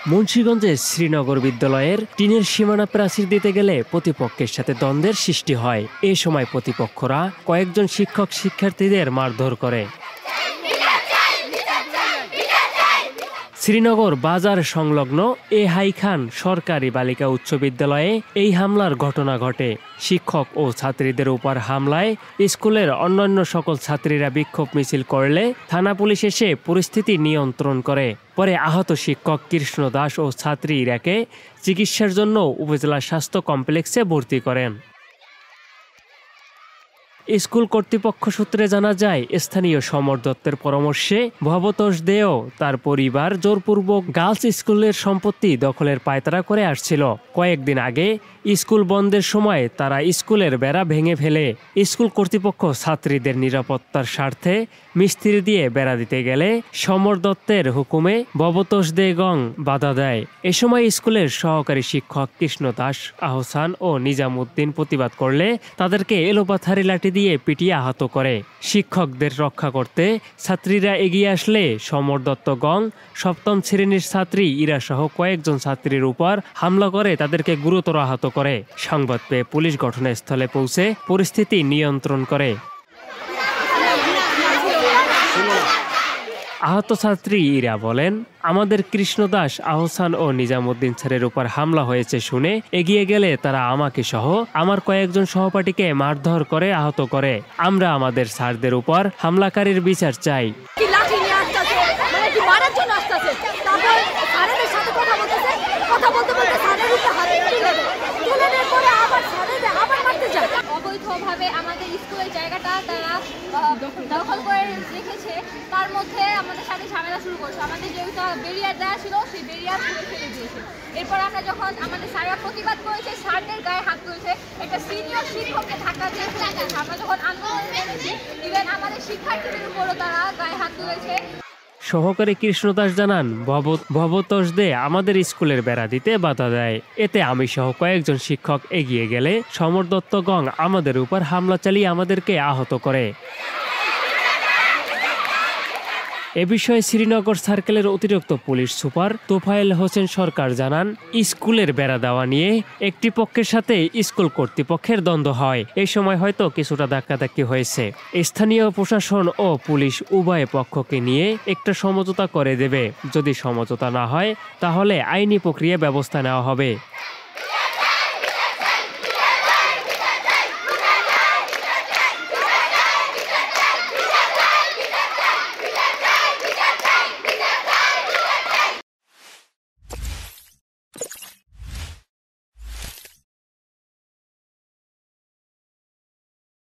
মুন্সিগঞ্জের শ্রীনগর বিদ্যালয়ের টিনের সীমানা প্রাচীর দিতে গেলে প্রতিপক্ষের সাথে দ্বন্দ্বের সৃষ্টি হয়। এ সময় প্রতিপক্ষরা কয়েকজন শিক্ষক শিক্ষার্থীদের মারধর করে। শ্রীনগর বাজার সংলগ্ন এ হাই খান সরকারি বালিকা উচ্চ বিদ্যালয়ে এই হামলার ঘটনা ঘটে। শিক্ষক ও ছাত্রীদের উপর হামলায় স্কুলের অন্যান্য সকল ছাত্রীরা বিক্ষোভ মিছিল করলে থানা পুলিশ এসে পরিস্থিতি নিয়ন্ত্রণ করে। পরে আহত শিক্ষক কৃষ্ণ দাস ও ছাত্রী ইরাকে চিকিৎসার জন্য উপজেলা স্বাস্থ্য কমপ্লেক্সে ভর্তি করেন। স্কুল কর্তৃপক্ষ সূত্রে জানা যায়, স্থানীয় সমর দত্তের পরামর্শে ভবতোষ দেও তার পরিবার জোরপূর্বক গার্লস স্কুলের সম্পত্তি দখলের পায়তারা করে আসছিল। কয়েকদিন আগে স্কুল বন্ধের সময় তারা স্কুলের বেড়া ভেঙে ফেলে। স্কুল কর্তৃপক্ষ ছাত্রীদের নিরাপত্তার স্বার্থে মিস্ত্রি দিয়ে বেড়া দিতে গেলে সমর দত্তের হুকুমে ভবতোষ দেগং বাধা দেয়। এ সময় স্কুলের সহকারী শিক্ষক কৃষ্ণ দাস, আহসান ও নিজামুদ্দিন প্রতিবাদ করলে তাদেরকে এলোপাথারি লাঠি দিয়ে পিটিয়ে আহত করে। শিক্ষকদের রক্ষা করতে ছাত্রীরা এগিয়ে আসলে সমর দত্ত গং সপ্তম শ্রেণীর ছাত্রী ইরা সহ কয়েকজন ছাত্রীর উপর হামলা করে তাদেরকে গুরুতর আহত করে। সংবাদ পেয়ে পুলিশ ঘটনাস্থলে পৌঁছে পরিস্থিতি নিয়ন্ত্রণ করে। আহত ছাত্রী ইরা বলেন, আমাদের কৃষ্ণ দাস, আহসান ও নিজামুদ্দিন স্যারের উপর হামলা হয়েছে শুনে এগিয়ে গেলে তারা আমাকে সহ আমার কয়েকজন সহপাঠীকে মারধর করে আহত করে। আমরা আমাদের স্যারদের উপর হামলাকারীর বিচার চাই। অবৈধভাবে আমাদের স্কুলের জায়গাটা তারা দখল করে রেখেছে, তার মধ্যে আমাদের সাথে ঝামেলা শুরু করছে। আমাদের যেহেতু বেরিয়ার দেওয়া ছিল সেই বেরিয়ার খুলে ফেলে দিয়েছে। এরপর আমরা যখন আমাদের স্যাররা প্রতিবাদ করেছে, স্যারদের গায়ে হাত তুলেছে, একটা সিনিয়র শিক্ষককে ধাক্কা দিয়ে ফেলেছে। আমরা যখন আন্দোলন করেছি, ইভেন আমাদের শিক্ষার্থীদের উপরও তারা গায়ে হাত তুলেছে। সহকারী কৃষ্ণ দাস জানান, ভবতোষ দে আমাদের স্কুলের বেড়া দিতে বাধা দেয়। এতে আমি সহ কয়েকজন শিক্ষক এগিয়ে গেলে সমর দত্ত গং আমাদের উপর হামলা চালিয়ে আমাদেরকে আহত করে। এ বিষয়ে শ্রীনগর সার্কেলের অতিরিক্ত পুলিশ সুপার তোফায়েল হোসেন সরকার জানান, স্কুলের বেড়া দেওয়া নিয়ে একটি পক্ষের সাথে স্কুল কর্তৃপক্ষের দ্বন্দ্ব হয়। এই সময় হয়তো কিছুটা ধাক্কাধাক্কি হয়েছে। স্থানীয় প্রশাসন ও পুলিশ উভয় পক্ষকে নিয়ে একটা সমঝোতা করে দেবে। যদি সমঝোতা না হয় তাহলে আইনি প্রক্রিয়া ব্যবস্থা নেওয়া হবে।